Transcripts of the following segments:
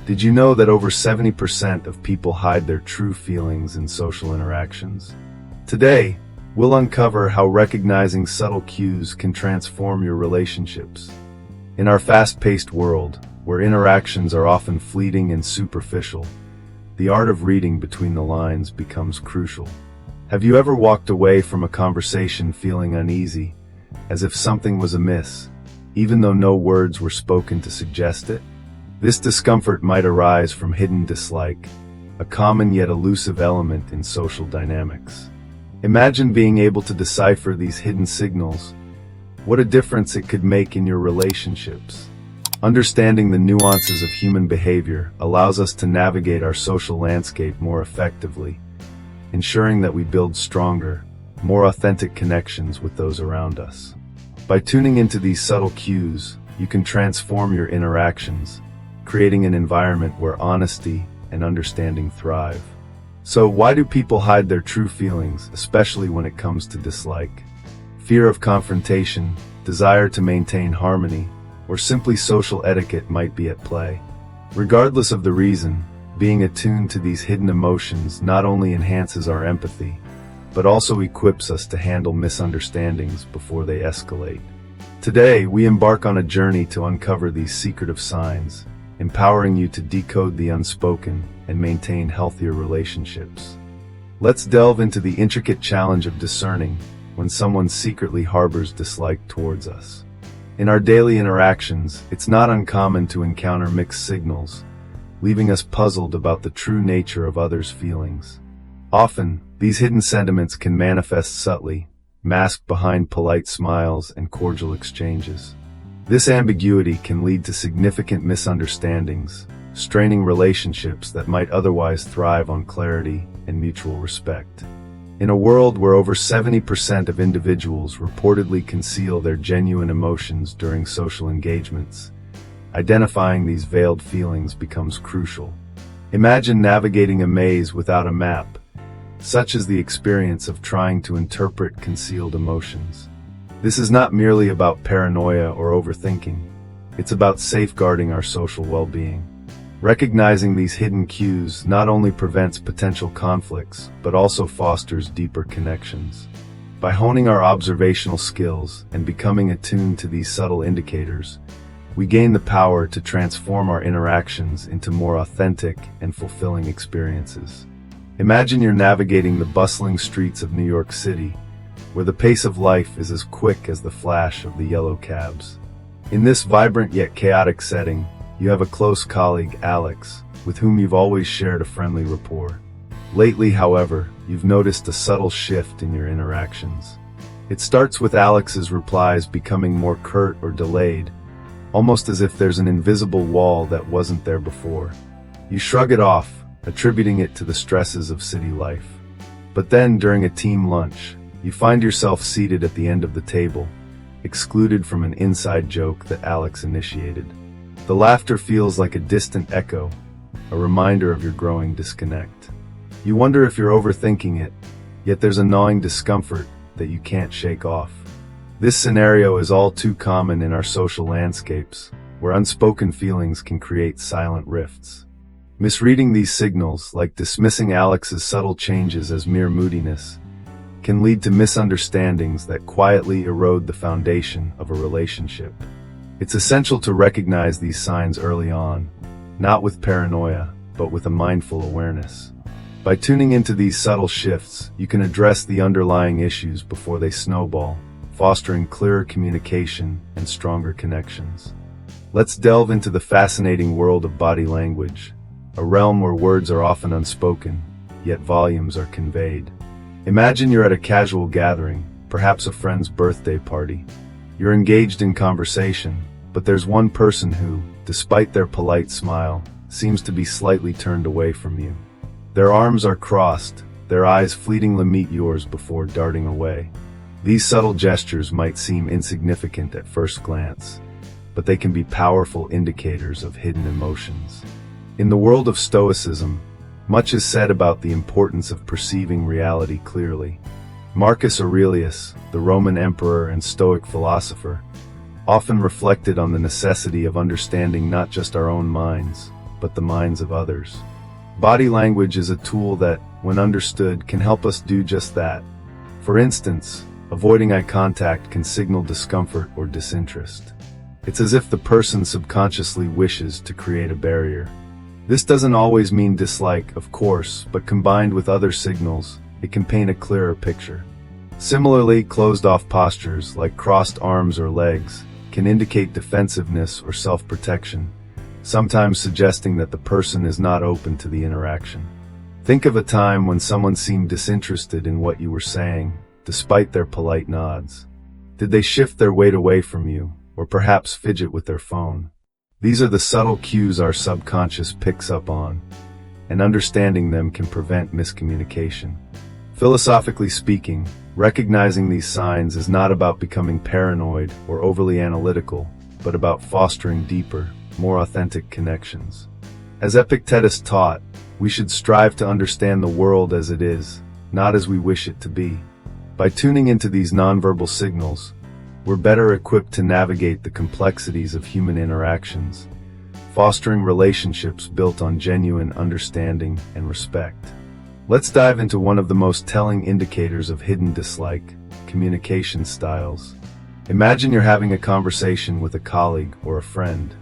Did you know that over 70% of people hide their true feelings in social interactions? Today, we'll uncover how recognizing subtle cues can transform your relationships. In our fast-paced world, where interactions are often fleeting and superficial, the art of reading between the lines becomes crucial. Have you ever walked away from a conversation feeling uneasy, as if something was amiss, even though no words were spoken to suggest it? This discomfort might arise from hidden dislike, a common yet elusive element in social dynamics. Imagine being able to decipher these hidden signals. What a difference it could make in your relationships. Understanding the nuances of human behavior allows us to navigate our social landscape more effectively, ensuring that we build stronger, more authentic connections with those around us. By tuning into these subtle cues, you can transform your interactions, creating an environment where honesty and understanding thrive. So why do people hide their true feelings, especially when it comes to dislike? Fear of confrontation, desire to maintain harmony, or simply social etiquette might be at play. Regardless of the reason, being attuned to these hidden emotions not only enhances our empathy, but also equips us to handle misunderstandings before they escalate. Today, we embark on a journey to uncover these secretive signs, empowering you to decode the unspoken and maintain healthier relationships. Let's delve into the intricate challenge of discerning when someone secretly harbors dislike towards us. In our daily interactions, it's not uncommon to encounter mixed signals, leaving us puzzled about the true nature of others' feelings. Often, these hidden sentiments can manifest subtly, masked behind polite smiles and cordial exchanges. This ambiguity can lead to significant misunderstandings, straining relationships that might otherwise thrive on clarity and mutual respect. In a world where over 70% of individuals reportedly conceal their genuine emotions during social engagements, identifying these veiled feelings becomes crucial. Imagine navigating a maze without a map, such as the experience of trying to interpret concealed emotions. This is not merely about paranoia or overthinking. It's about safeguarding our social well-being. Recognizing these hidden cues not only prevents potential conflicts, but also fosters deeper connections. By honing our observational skills and becoming attuned to these subtle indicators, we gain the power to transform our interactions into more authentic and fulfilling experiences. Imagine you're navigating the bustling streets of New York City, where the pace of life is as quick as the flash of the yellow cabs. In this vibrant yet chaotic setting, you have a close colleague, Alex, with whom you've always shared a friendly rapport. Lately, however, you've noticed a subtle shift in your interactions. It starts with Alex's replies becoming more curt or delayed, almost as if there's an invisible wall that wasn't there before. You shrug it off, attributing it to the stresses of city life. But then, during a team lunch, you find yourself seated at the end of the table, excluded from an inside joke that Alex initiated. The laughter feels like a distant echo, a reminder of your growing disconnect. You wonder if you're overthinking it, yet there's a gnawing discomfort that you can't shake off. This scenario is all too common in our social landscapes, where unspoken feelings can create silent rifts. Misreading these signals, like dismissing Alex's subtle changes as mere moodiness, can lead to misunderstandings that quietly erode the foundation of a relationship. It's essential to recognize these signs early on, not with paranoia, but with a mindful awareness. By tuning into these subtle shifts, you can address the underlying issues before they snowball, fostering clearer communication and stronger connections. Let's delve into the fascinating world of body language, a realm where words are often unspoken, yet volumes are conveyed. Imagine you're at a casual gathering, perhaps a friend's birthday party. You're engaged in conversation, but there's one person who, despite their polite smile, seems to be slightly turned away from you. Their arms are crossed, their eyes fleetingly meet yours before darting away. These subtle gestures might seem insignificant at first glance, but they can be powerful indicators of hidden emotions. In the world of Stoicism, much is said about the importance of perceiving reality clearly. Marcus Aurelius, the Roman emperor and Stoic philosopher, often reflected on the necessity of understanding not just our own minds, but the minds of others. Body language is a tool that, when understood, can help us do just that. For instance, avoiding eye contact can signal discomfort or disinterest. It's as if the person subconsciously wishes to create a barrier. This doesn't always mean dislike, of course, but combined with other signals, it can paint a clearer picture. Similarly, closed-off postures, like crossed arms or legs, can indicate defensiveness or self-protection, sometimes suggesting that the person is not open to the interaction. Think of a time when someone seemed disinterested in what you were saying, despite their polite nods. Did they shift their weight away from you, or perhaps fidget with their phone? These are the subtle cues our subconscious picks up on, and understanding them can prevent miscommunication. Philosophically speaking, recognizing these signs is not about becoming paranoid or overly analytical, but about fostering deeper, more authentic connections. As Epictetus taught, we should strive to understand the world as it is, not as we wish it to be. By tuning into these nonverbal signals, we're better equipped to navigate the complexities of human interactions, fostering relationships built on genuine understanding and respect. Let's dive into one of the most telling indicators of hidden dislike: communication styles. Imagine you're having a conversation with a colleague or a friend.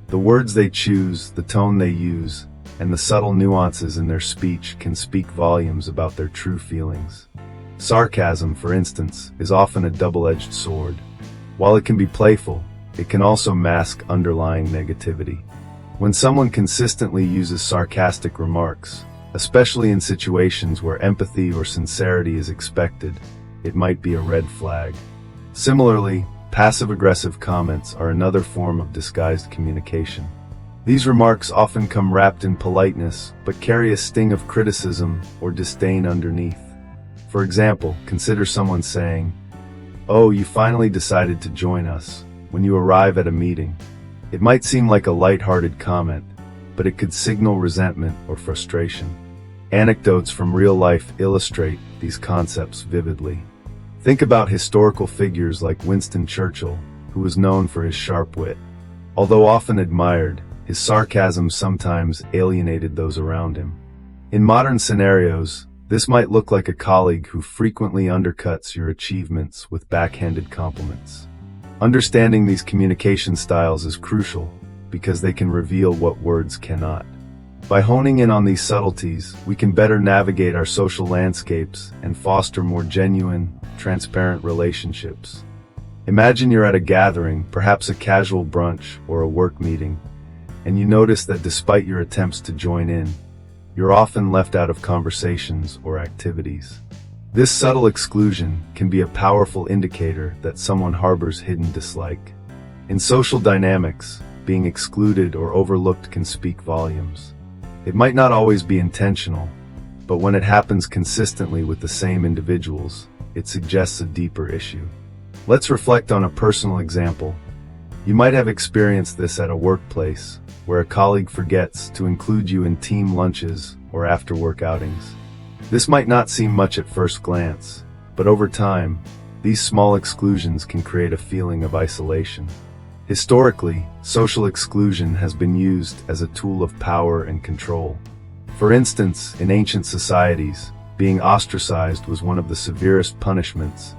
The words they choose, the tone they use, and the subtle nuances in their speech can speak volumes about their true feelings. Sarcasm, for instance, is often a double-edged sword. While it can be playful, it can also mask underlying negativity. When someone consistently uses sarcastic remarks, especially in situations where empathy or sincerity is expected, it might be a red flag. Similarly, passive-aggressive comments are another form of disguised communication. These remarks often come wrapped in politeness, but carry a sting of criticism or disdain underneath. For example, consider someone saying, "Oh, you finally decided to join us," when you arrive at a meeting. It might seem like a light-hearted comment, but it could signal resentment or frustration. Anecdotes from real life illustrate these concepts vividly. Think about historical figures like Winston Churchill, who was known for his sharp wit. Although often admired, his sarcasm sometimes alienated those around him. In modern scenarios, this might look like a colleague who frequently undercuts your achievements with backhanded compliments. Understanding these communication styles is crucial because they can reveal what words cannot. By honing in on these subtleties, we can better navigate our social landscapes and foster more genuine, transparent relationships. Imagine you're at a gathering, perhaps a casual brunch or a work meeting, and you notice that despite your attempts to join in, you're often left out of conversations or activities. This subtle exclusion can be a powerful indicator that someone harbors hidden dislike. In social dynamics, being excluded or overlooked can speak volumes. It might not always be intentional, but when it happens consistently with the same individuals, it suggests a deeper issue. Let's reflect on a personal example. You might have experienced this at a workplace, where a colleague forgets to include you in team lunches or after-work outings. This might not seem much at first glance, but over time, these small exclusions can create a feeling of isolation. Historically, social exclusion has been used as a tool of power and control. For instance, in ancient societies, being ostracized was one of the severest punishments,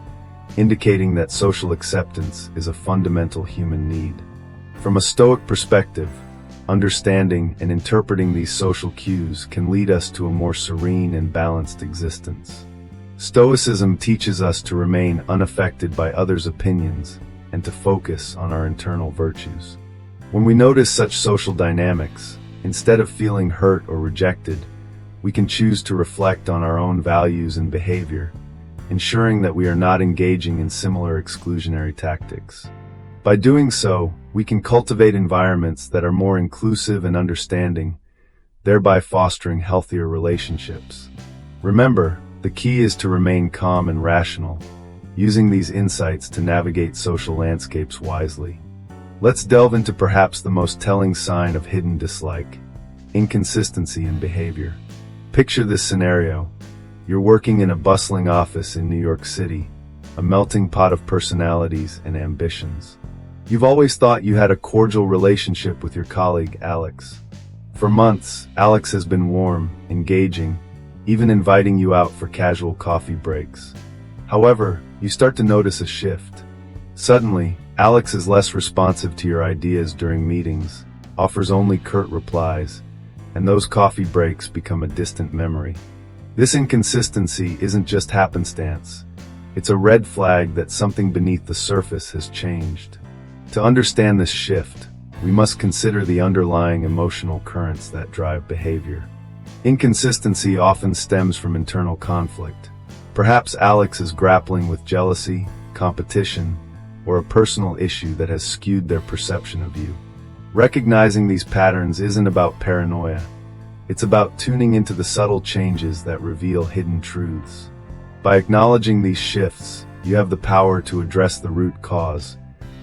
indicating that social acceptance is a fundamental human need. From a Stoic perspective, understanding and interpreting these social cues can lead us to a more serene and balanced existence. Stoicism teaches us to remain unaffected by others' opinions and to focus on our internal virtues. When we notice such social dynamics, instead of feeling hurt or rejected, we can choose to reflect on our own values and behavior, ensuring that we are not engaging in similar exclusionary tactics. By doing so, we can cultivate environments that are more inclusive and understanding, thereby fostering healthier relationships. Remember, the key is to remain calm and rational, using these insights to navigate social landscapes wisely. Let's delve into perhaps the most telling sign of hidden dislike: inconsistency in behavior. Picture this scenario. You're working in a bustling office in New York City, a melting pot of personalities and ambitions. You've always thought you had a cordial relationship with your colleague, Alex. For months, Alex has been warm, engaging, even inviting you out for casual coffee breaks. However, you start to notice a shift. Suddenly, Alex is less responsive to your ideas during meetings, offers only curt replies, and those coffee breaks become a distant memory. This inconsistency isn't just happenstance. It's a red flag that something beneath the surface has changed. To understand this shift, we must consider the underlying emotional currents that drive behavior. Inconsistency often stems from internal conflict. Perhaps Alex is grappling with jealousy, competition, or a personal issue that has skewed their perception of you. Recognizing these patterns isn't about paranoia. It's about tuning into the subtle changes that reveal hidden truths. By acknowledging these shifts, you have the power to address the root cause,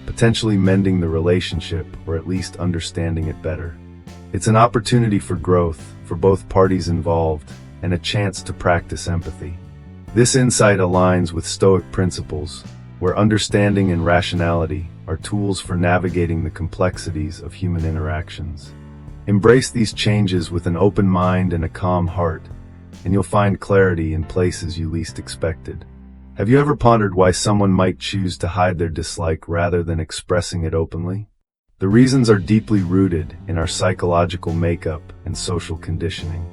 potentially mending the relationship or at least understanding it better. It's an opportunity for growth for both parties involved and a chance to practice empathy. This insight aligns with Stoic principles, where understanding and rationality are tools for navigating the complexities of human interactions. Embrace these changes with an open mind and a calm heart, and you'll find clarity in places you least expected. Have you ever pondered why someone might choose to hide their dislike rather than expressing it openly? The reasons are deeply rooted in our psychological makeup and social conditioning.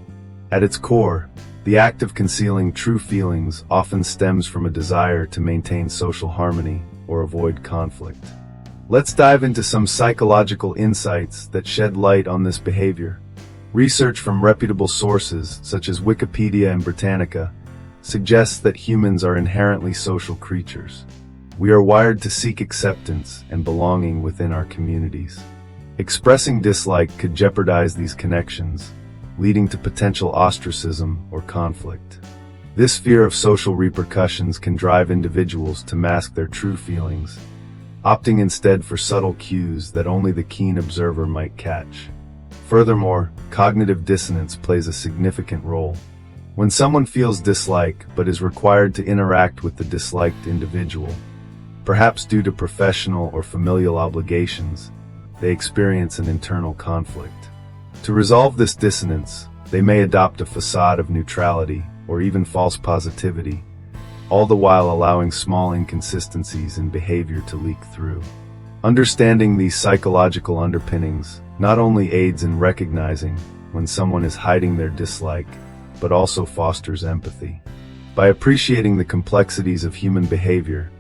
At its core, the act of concealing true feelings often stems from a desire to maintain social harmony or avoid conflict. Let's dive into some psychological insights that shed light on this behavior. Research from reputable sources, such as Wikipedia and Britannica, suggests that humans are inherently social creatures. We are wired to seek acceptance and belonging within our communities. Expressing dislike could jeopardize these connections, leading to potential ostracism or conflict. This fear of social repercussions can drive individuals to mask their true feelings, opting instead for subtle cues that only the keen observer might catch. Furthermore, cognitive dissonance plays a significant role. When someone feels dislike but is required to interact with the disliked individual, perhaps due to professional or familial obligations, they experience an internal conflict. To resolve this dissonance, they may adopt a facade of neutrality or even false positivity, all the while allowing small inconsistencies in behavior to leak through. Understanding these psychological underpinnings not only aids in recognizing when someone is hiding their dislike, but also fosters empathy. By appreciating the complexities of human behavior,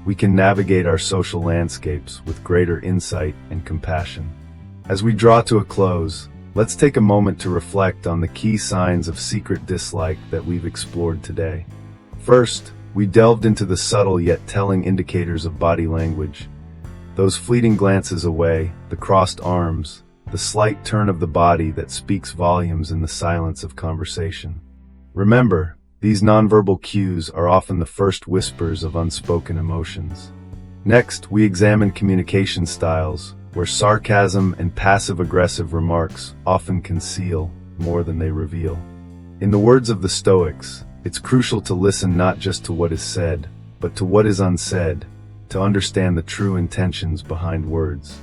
we can navigate our social landscapes with greater insight and compassion. As we draw to a close, let's take a moment to reflect on the key signs of secret dislike that we've explored today. First, we delved into the subtle yet telling indicators of body language. Those fleeting glances away, the crossed arms, the slight turn of the body that speaks volumes in the silence of conversation. Remember, these nonverbal cues are often the first whispers of unspoken emotions. Next, we examine communication styles, where sarcasm and passive-aggressive remarks often conceal more than they reveal. In the words of the Stoics, it's crucial to listen not just to what is said, but to what is unsaid, to understand the true intentions behind words.